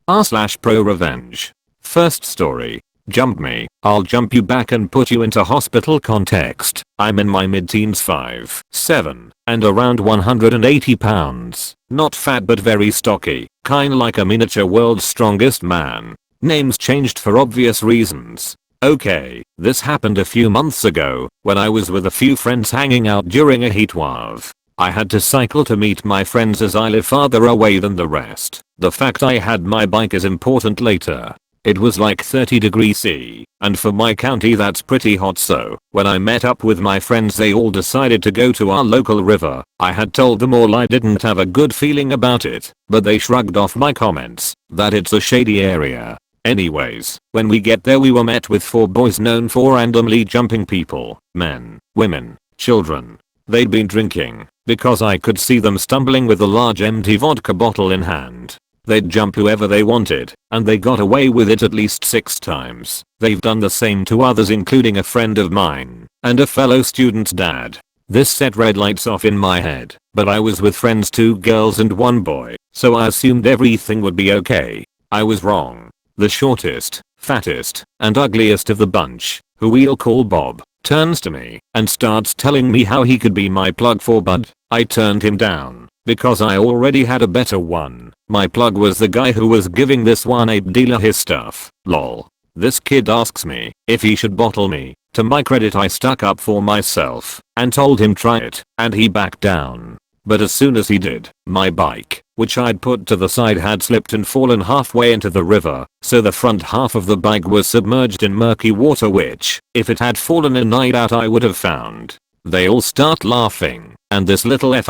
r/pro revenge. First story. Jump me, I'll jump you back and put you into hospital. Context. I'm in my mid-teens, 5'7", and around 180 pounds. Not fat but very stocky, kinda like a miniature world's strongest man. Names changed for obvious reasons. Okay, this happened a few months ago, when I was with a few friends hanging out during a heatwave. I had to cycle to meet my friends as I live farther away than the rest. The fact I had my bike is important later. It was like 30 degrees C, and for my county that's pretty hot, so when I met up with my friends they all decided to go to our local river. I had told them all I didn't have a good feeling about it, but they shrugged off my comments that it's a shady area. Anyways, when we get there we were met with 4 boys known for randomly jumping people, men, women, children. They'd been drinking, because I could see them stumbling with a large empty vodka bottle in hand. They'd jump whoever they wanted, and they got away with it at least 6 times. They've done the same to others, including a friend of mine, and a fellow student's dad. This set red lights off in my head, but I was with friends, 2 girls and 1 boy, so I assumed everything would be okay. I was wrong. The shortest, fattest, and ugliest of the bunch, who we'll call Bob, turns to me and starts telling me how he could be my plug for bud. I turned him down, because I already had a better one. My plug was the guy who was giving this one ape dealer his stuff. Lol. This kid asks me if he should bottle me. To my credit I stuck up for myself and told him try it, and he backed down. But as soon as he did, my bike, which I'd put to the side, had slipped and fallen halfway into the river, so the front half of the bike was submerged in murky water, which, if it had fallen a night out, I would have found. They all start laughing, and this little F***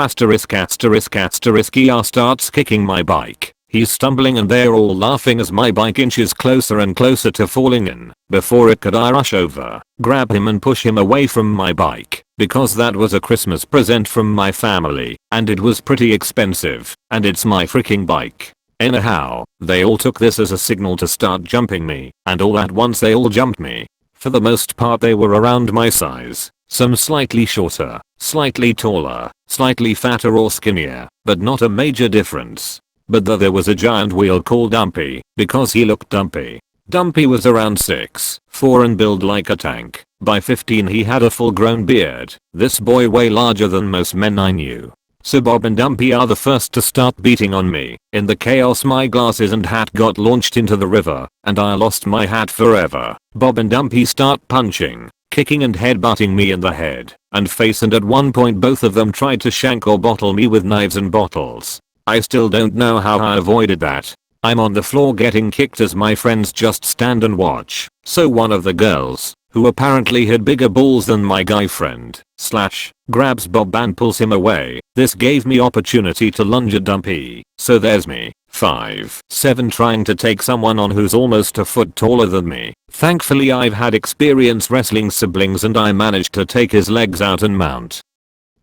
starts kicking my bike. He's stumbling and they're all laughing as my bike inches closer and closer to falling in. Before it could, I rush over, grab him and push him away from my bike, because that was a Christmas present from my family, and it was pretty expensive, and it's my freaking bike. Anyhow, they all took this as a signal to start jumping me, and all at once they all jumped me. For the most part they were around my size. Some slightly shorter, slightly taller, slightly fatter or skinnier, but not a major difference. But there was a giant we'll call Dumpy, because he looked dumpy. Dumpy was around 6'4" and built like a tank. By 15 he had a full grown beard. This boy way larger than most men I knew. So Bob and Dumpy are the first to start beating on me. In the chaos my glasses and hat got launched into the river, and I lost my hat forever. Bob and Dumpy start punching, kicking and headbutting me in the head and face, and at one point both of them tried to shank or bottle me with knives and bottles. I still don't know how I avoided that. I'm on the floor getting kicked as my friends just stand and watch. So one of the girls, who apparently had bigger balls than my guy friend, grabs Bob and pulls him away. This gave me opportunity to lunge at Dumpy. So there's me, 5'7", trying to take someone on who's almost a foot taller than me. Thankfully I've had experience wrestling siblings and I managed to take his legs out and mount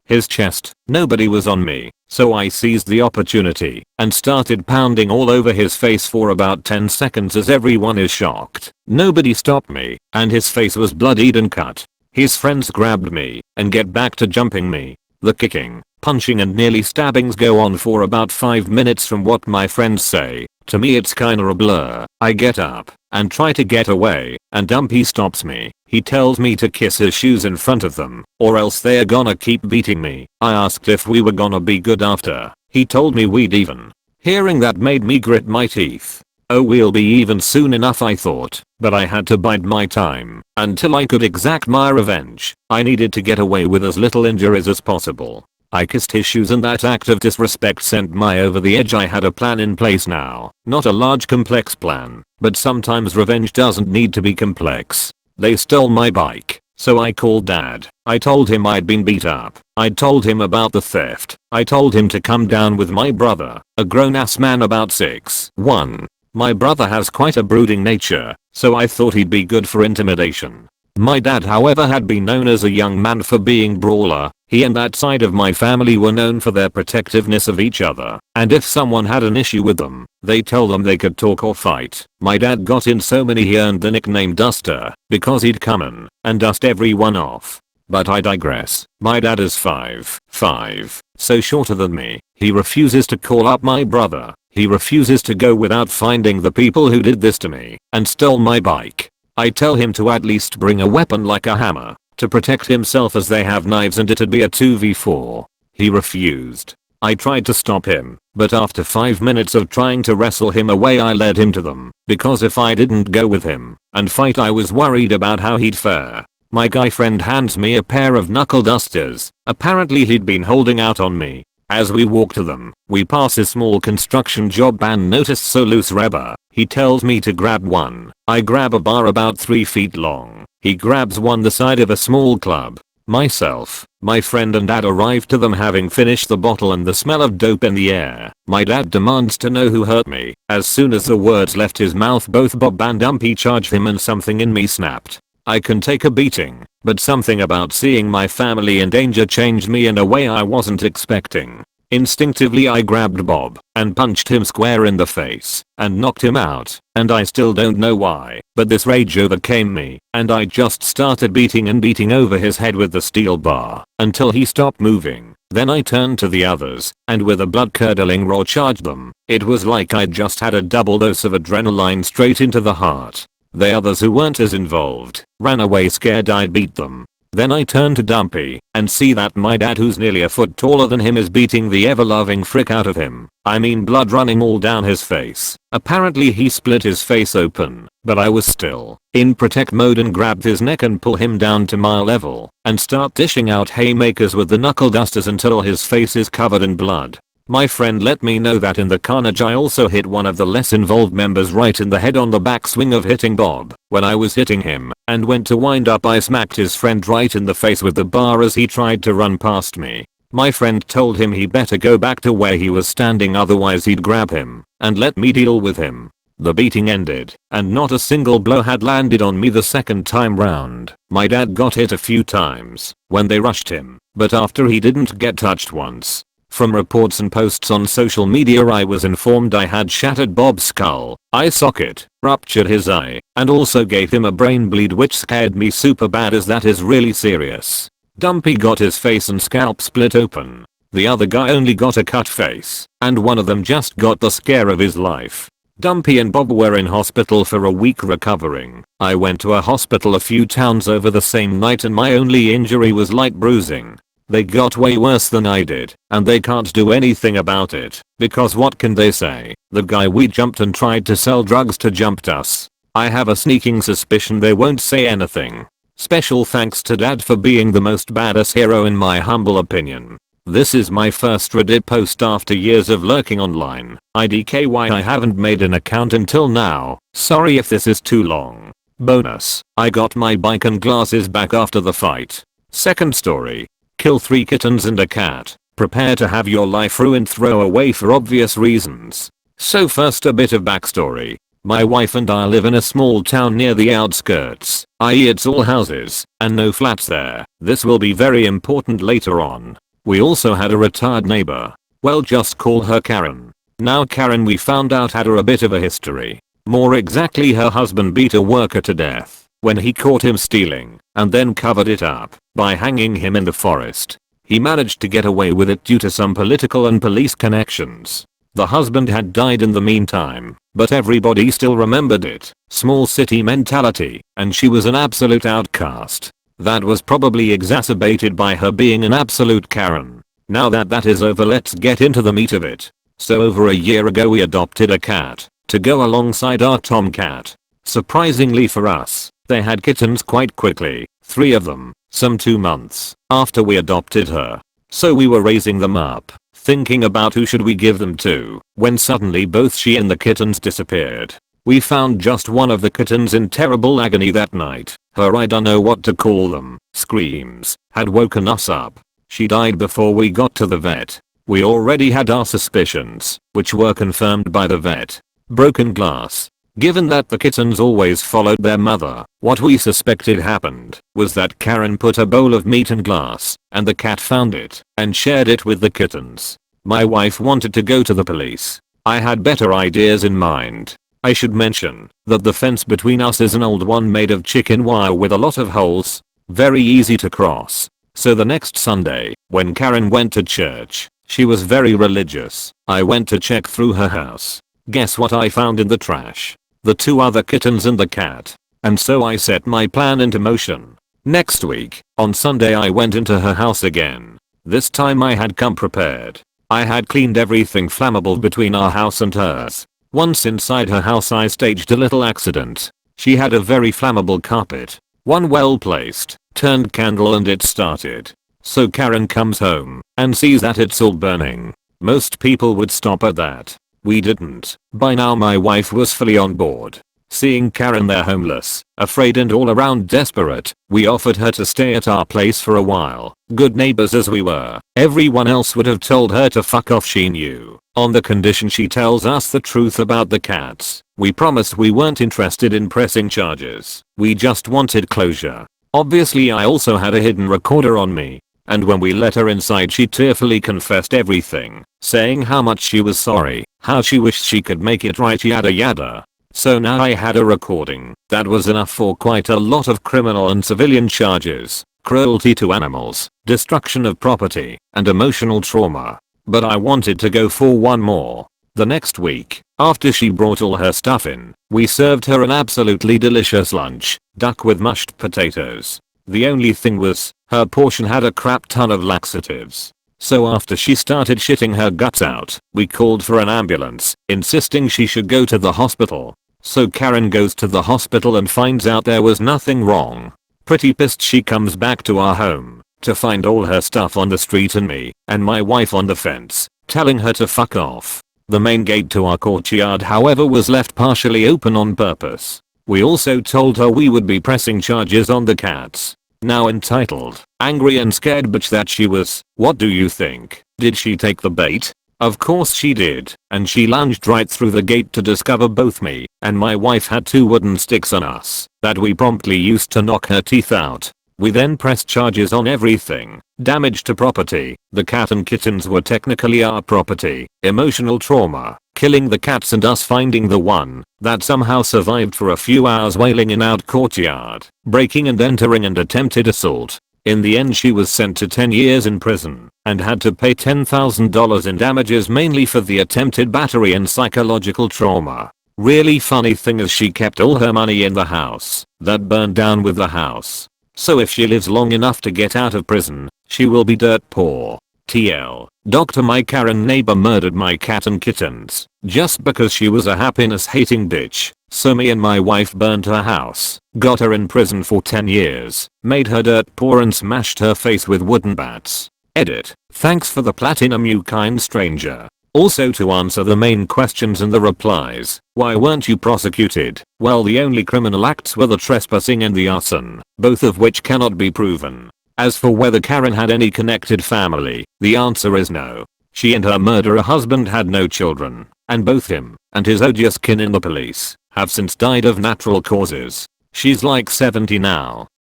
his chest. Nobody was on me, so I seized the opportunity and started pounding all over his face for about 10 seconds as everyone is shocked. Nobody stopped me, and his face was bloodied and cut. His friends grabbed me and get back to jumping me. The kicking, punching and nearly stabbings go on for about 5 minutes from what my friends say. To me it's kinda a blur. I get up and try to get away, and Dumpy stops me. He tells me to kiss his shoes in front of them, or else they're gonna keep beating me. I asked if we were gonna be good after. He told me we'd even. Hearing that made me grit my teeth. Oh, we'll be even soon enough, I thought, but I had to bide my time until I could exact my revenge. I needed to get away with as little injuries as possible. I kissed his shoes, and that act of disrespect sent me over the edge. I had a plan in place now. Not a large complex plan, but sometimes revenge doesn't need to be complex. They stole my bike, so I called Dad. I told him I'd been beat up. I told him about the theft. I told him to come down with my brother, a grown-ass man about 6'1". My brother has quite a brooding nature, so I thought he'd be good for intimidation. My dad, however, had been known as a young man for being brawler. He and that side of my family were known for their protectiveness of each other, and if someone had an issue with them, they told them they could talk or fight. My dad got in so many he earned the nickname Duster, because he'd come in and dust everyone off. But I digress. My dad is 5'5", so shorter than me. He refuses to call up my brother. He refuses to go without finding the people who did this to me and stole my bike. I tell him to at least bring a weapon like a hammer to protect himself as they have knives and it'd be a 2v4. He refused. I tried to stop him, but after 5 minutes of trying to wrestle him away I led him to them, because if I didn't go with him and fight I was worried about how he'd fare. My guy friend hands me a pair of knuckle dusters. Apparently he'd been holding out on me. As we walk to them, we pass a small construction job and notice so loose rubber. He tells me to grab one. I grab a bar about 3 feet long. He grabs one the side of a small club. Myself, my friend and dad arrive to them having finished the bottle and the smell of dope in the air. My dad demands to know who hurt me. As soon as the words left his mouth both Bob and Dumpy charged him and something in me snapped. I can take a beating, but something about seeing my family in danger changed me in a way I wasn't expecting. Instinctively I grabbed Bob and punched him square in the face and knocked him out, and I still don't know why, but this rage overcame me and I just started beating over his head with the steel bar until he stopped moving. Then I turned to the others and with a blood-curdling roar charged them. It was like I'd just had a double dose of adrenaline straight into the heart. The others who weren't as involved ran away scared I'd beat them. Then I turn to Dumpy and see that my dad, who's nearly a foot taller than him, is beating the ever-loving frick out of him. I mean, blood running all down his face. Apparently he split his face open, but I was still in protect mode and grabbed his neck and pull him down to my level and start dishing out haymakers with the knuckle dusters until his face is covered in blood. My friend let me know that in the carnage I also hit one of the less involved members right in the head on the backswing of hitting Bob. When I was hitting him and went to wind up, I smacked his friend right in the face with the bar as he tried to run past me. My friend told him he better go back to where he was standing, otherwise he'd grab him and let me deal with him. The beating ended and not a single blow had landed on me the second time round. My dad got hit a few times when they rushed him, but after he didn't get touched once. From reports and posts on social media I was informed I had shattered Bob's skull, eye socket, ruptured his eye, and also gave him a brain bleed, which scared me super bad as that is really serious. Dumpy got his face and scalp split open. The other guy only got a cut face, and one of them just got the scare of his life. Dumpy and Bob were in hospital for a week recovering. I went to a hospital a few towns over the same night and my only injury was light bruising. They got way worse than I did, and they can't do anything about it, because what can they say? The guy we jumped and tried to sell drugs to jumped us. I have a sneaking suspicion they won't say anything. Special thanks to Dad for being the most badass hero in my humble opinion. This is my first Reddit post after years of lurking online. IDKY, I haven't made an account until now. Sorry if this is too long. Bonus, I got my bike and glasses back after the fight. Second story. Kill 3 kittens and a cat. Prepare to have your life ruined, throw away for obvious reasons. So first, a bit of backstory. My wife and I live in a small town near the outskirts, i.e. it's all houses and no flats there. This will be very important later on. We also had a retired neighbor. Well, just call her Karen. Now Karen, we found out, had a bit of a history. More exactly, her husband beat a worker to death when he caught him stealing and then covered it up by hanging him in the forest. He managed to get away with it due to some political and police connections. The husband had died in the meantime, but everybody still remembered it. Small city mentality, and she was an absolute outcast. That was probably exacerbated by her being an absolute Karen. Now that that is over, let's get into the meat of it. So over a year ago we adopted a cat to go alongside our tomcat. Surprisingly for us, they had kittens quite quickly, 3 of them, some 2 months after we adopted her. So we were raising them up, thinking about who should we give them to, when suddenly both she and the kittens disappeared. We found just one of the kittens in terrible agony that night. Her, I don't know what to call them, screams had woken us up. She died before we got to the vet. We already had our suspicions, which were confirmed by the vet. Broken glass. Given that the kittens always followed their mother, what we suspected happened was that Karen put a bowl of meat in glass, and the cat found it and shared it with the kittens. My wife wanted to go to the police. I had better ideas in mind. I should mention that the fence between us is an old one made of chicken wire with a lot of holes, very easy to cross. So the next Sunday, when Karen went to church, She was very religious. I went to check through her house. Guess what I found in the trash? The 2 other kittens and the cat. And so I set my plan into motion. Next week, on Sunday I went into her house again. This time I had come prepared. I had cleaned everything flammable between our house and hers. Once inside her house I staged a little accident. She had a very flammable carpet. One well placed, turned candle and it started. So Karen comes home and sees that it's all burning. Most people would stop at that. We didn't. By now my wife was fully on board. Seeing Karen there homeless, afraid and all around desperate, we offered her to stay at our place for a while. Good neighbors as we were, everyone else would have told her to fuck off, she knew. On the condition she tells us the truth about the cats. We promised we weren't interested in pressing charges. We just wanted closure. Obviously I also had a hidden recorder on me. And when we let her inside she tearfully confessed everything, saying how much she was sorry, how she wished she could make it right, yada yada. So now I had a recording that was enough for quite a lot of criminal and civilian charges, cruelty to animals, destruction of property, and emotional trauma. But I wanted to go for one more. The next week, after she brought all her stuff in, we served her an absolutely delicious lunch, duck with mashed potatoes. The only thing was, her portion had a crap ton of laxatives. So after she started shitting her guts out, we called for an ambulance, insisting she should go to the hospital. So Karen goes to the hospital and finds out there was nothing wrong. Pretty pissed she comes back to our home to find all her stuff on the street and me and my wife on the fence, telling her to fuck off. The main gate to our courtyard however was left partially open on purpose. We also told her we would be pressing charges on the cats. Now entitled, angry and scared bitch that she was, what do you think? Did she take the bait? Of course she did, and she lunged right through the gate to discover both me and my wife had 2 wooden sticks on us that we promptly used to knock her teeth out. We then pressed charges on everything. Damage to property, the cat and kittens were technically our property, emotional trauma, killing the cats and us finding the one that somehow survived for a few hours wailing in our courtyard, breaking and entering and attempted assault. In the end she was sent to 10 years in prison and had to pay $10,000 in damages mainly for the attempted battery and psychological trauma. Really funny thing is she kept all her money in the house that burned down with the house. So if she lives long enough to get out of prison, she will be dirt poor. TL. Dr. My Karen neighbor murdered my cat and kittens just because she was a happiness hating bitch. So me and my wife burned her house, got her in prison for 10 years, made her dirt poor and smashed her face with wooden bats. Edit. Thanks for the platinum you kind stranger. Also to answer the main questions and the replies, why weren't you prosecuted? Well, the only criminal acts were the trespassing and the arson, both of which cannot be proven. As for whether Karen had any connected family, the answer is no. She and her murderer husband had no children, and both him and his odious kin in the police have since died of natural causes. She's like 70 now.